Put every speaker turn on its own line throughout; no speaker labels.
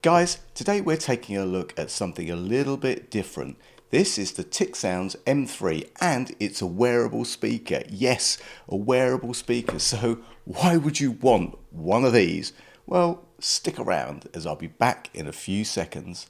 Guys, today we're taking a look at something a little bit different. This is the TicSounds M3 and it's a wearable speaker. Yes, a wearable speaker. So why would you want one of these? Well, stick around as I'll be back in a few seconds.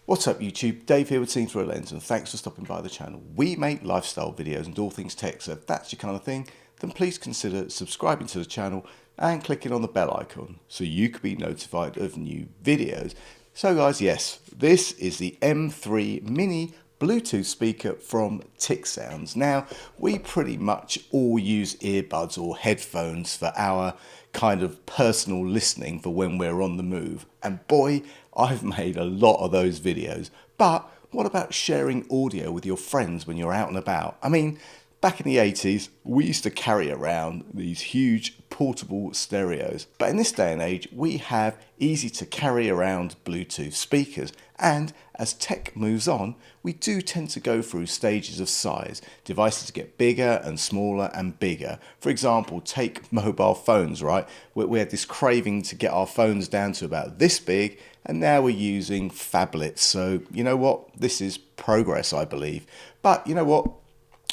What's up YouTube, Dave here with Seen Through a Lens and thanks for stopping by the channel. We make lifestyle videos and all things tech, so if that's your kind of thing, then please consider subscribing to the channel and clicking on the bell icon so you can be notified of new videos. So guys, yes, this is the M3 Mini Bluetooth speaker from TicSounds. Now, we pretty much all use earbuds or headphones for our kind of personal listening for when we're on the move. And boy, I've made a lot of those videos. But what about sharing audio with your friends when you're out and about? I mean, back in the 80s, we used to carry around these huge portable stereos. But in this day and age, we have easy to carry around Bluetooth speakers. And as tech moves on, we do tend to go through stages of size. Devices get bigger and smaller and bigger. For example, take mobile phones, right? We had this craving to get our phones down to about this big, and now we're using phablets. So you know what? This is progress, I believe. But you know what?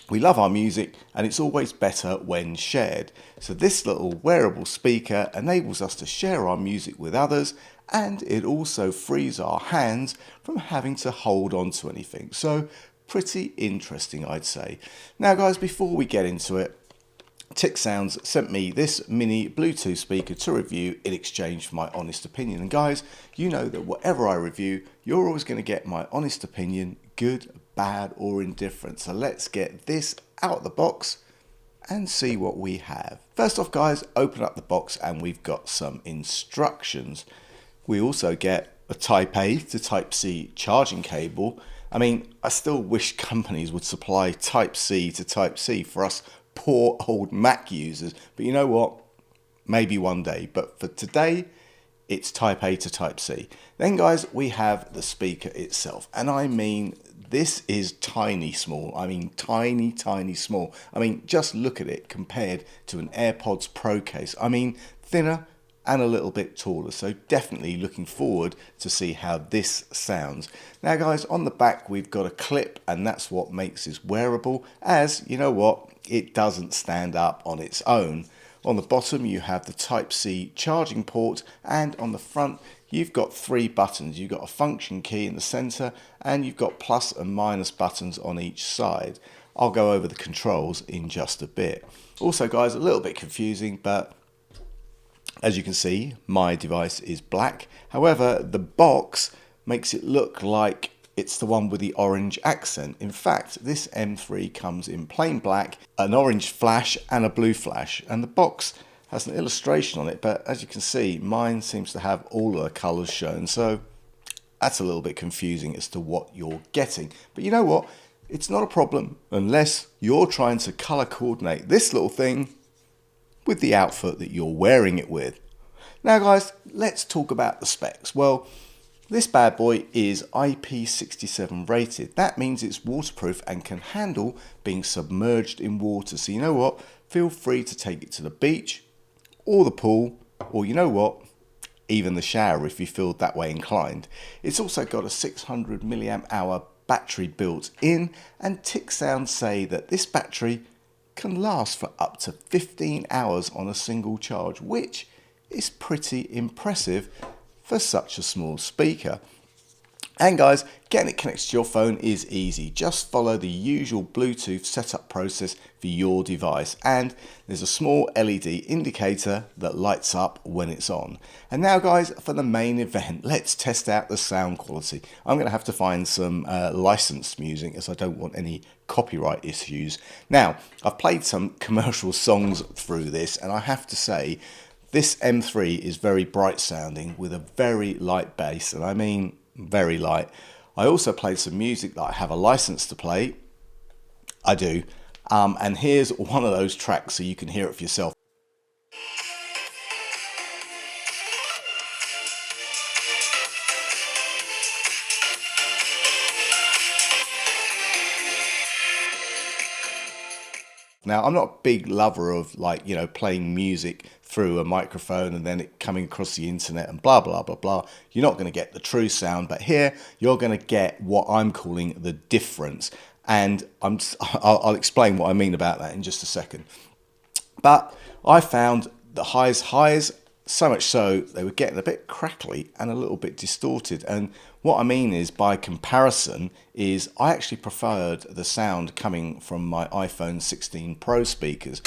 We love our music and it's always better when shared. So this little wearable speaker enables us to share our music with others, and it also frees our hands from having to hold on to anything. So pretty interesting, I'd say. Now guys, before we get into it, TicSounds sent me this mini Bluetooth speaker to review in exchange for my honest opinion. And guys, you know that whatever I review, you're always going to get my honest opinion, good, bad or indifferent. So let's get this out of the box and see what we have. First off guys, open up the box and we've got some instructions. We also get a Type A to Type C charging cable. I mean, I still wish companies would supply Type C to Type C for us poor old Mac users, but you know what, maybe one day, but for today it's Type A to Type C. Then guys, we have the speaker itself, and I mean this is tiny small. I mean tiny small. I mean just look at it compared to an AirPods Pro case. I mean thinner and a little bit taller, so definitely looking forward to see how this sounds. Now guys, on the back we've got a clip, and that's what makes this wearable, as you know what, it doesn't stand up on its own. On the bottom you have the Type C charging port, and on the front you've got three buttons. You've got a function key in the center and you've got plus and minus buttons on each side. I'll go over the controls in just a bit. Also guys, a little bit confusing, but as you can see, my device is black. However, the box makes it look like it's the one with the orange accent. In fact, this M3 comes in plain black, an orange flash and a blue flash. And the box has an illustration on it, but as you can see, mine seems to have all of the colors shown. So that's a little bit confusing as to what you're getting. But you know what? It's not a problem unless you're trying to color coordinate this little thing with the outfit that you're wearing it with. Now guys, let's talk about the specs. Well, this bad boy is IP67 rated. That means it's waterproof and can handle being submerged in water. So you know what? Feel free to take it to the beach or the pool, or you know what? Even the shower if you feel that way inclined. It's also got a 600 milliamp hour battery built in, and TicSounds say that this battery can last for up to 15 hours on a single charge, which is pretty impressive for such a small speaker. And guys, getting it connected to your phone is easy. Just follow the usual Bluetooth setup process for your device, and there's a small LED indicator that lights up when it's on. And now guys, for the main event, let's test out the sound quality. I'm going to have to find some licensed music as I don't want any copyright issues. Now, I've played some commercial songs through this, and I have to say this M3 is very bright sounding with a very light bass, and I mean very light. I also played some music that I have a license to play. I do. And here's one of those tracks so you can hear it for yourself. Now, I'm not a big lover of playing music through a microphone and then it coming across the internet and blah, blah, blah, blah. You're not going to get the true sound, but here you're going to get what I'm calling the difference. And I'll explain what I mean about that in just a second. But I found the highs, so much so they were getting a bit crackly and a little bit distorted. And what I mean is, by comparison, is I actually preferred the sound coming from my iPhone 16 Pro speakers.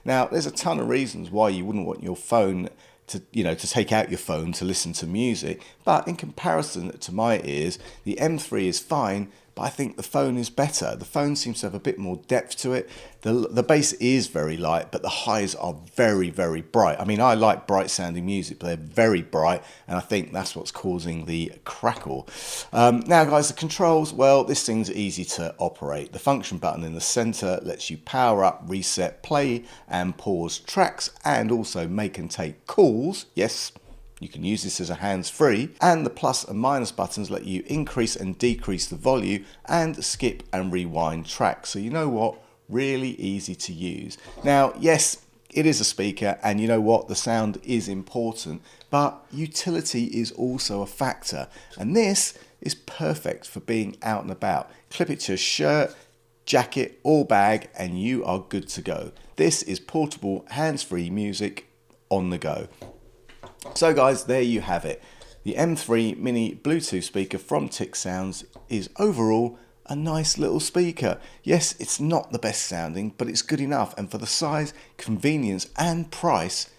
Now, there's a ton of reasons why you wouldn't want your phone to take out your phone to listen to music, but in comparison to my ears, the M3 is fine, but I think the phone is better. The phone seems to have a bit more depth to it. The bass is very light, but the highs are very, very bright. I mean, I like bright sounding music, but they're very bright, and I think that's what's causing the crackle. Now guys, the controls, well, this thing's easy to operate. The function button in the center lets you power up, reset, play and pause tracks, and also make and take calls. Yes, you can use this as a hands-free, and the plus and minus buttons let you increase and decrease the volume and skip and rewind tracks. So you know what? Really easy to use. Now, yes, it is a speaker, and you know what? The sound is important, but utility is also a factor. And this is perfect for being out and about. Clip it to a shirt, jacket or bag, and you are good to go. This is portable, hands-free music on the go. So guys, there you have it. The M3 mini Bluetooth speaker from TicSounds is overall a nice little speaker. Yes, it's not the best sounding, but it's good enough, and for the size, convenience and price,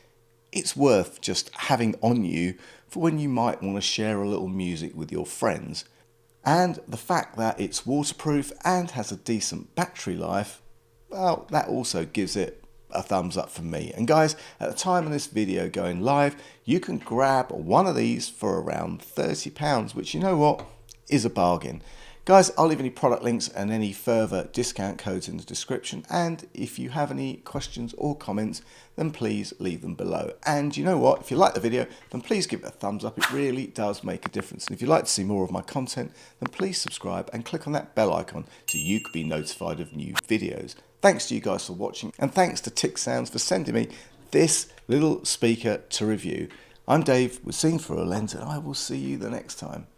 it's worth just having on you for when you might want to share a little music with your friends. And the fact that it's waterproof and has a decent battery life, well, that also gives it a thumbs up for me. And guys, at the time of this video going live, you can grab one of these for around £30, which, you know what, is a bargain. Guys, I'll leave any product links and any further discount codes in the description, and if you have any questions or comments, then please leave them below. And you know what, if you like the video, then please give it a thumbs up. It really does make a difference. And if you'd like to see more of my content, then please subscribe and click on that bell icon so you can be notified of new videos. Thanks to you guys for watching, and thanks to TicSounds for sending me this little speaker to review. I'm Dave with Seeing Through a Lens, and I will see you the next time.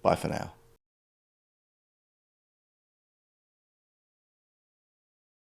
Bye for now.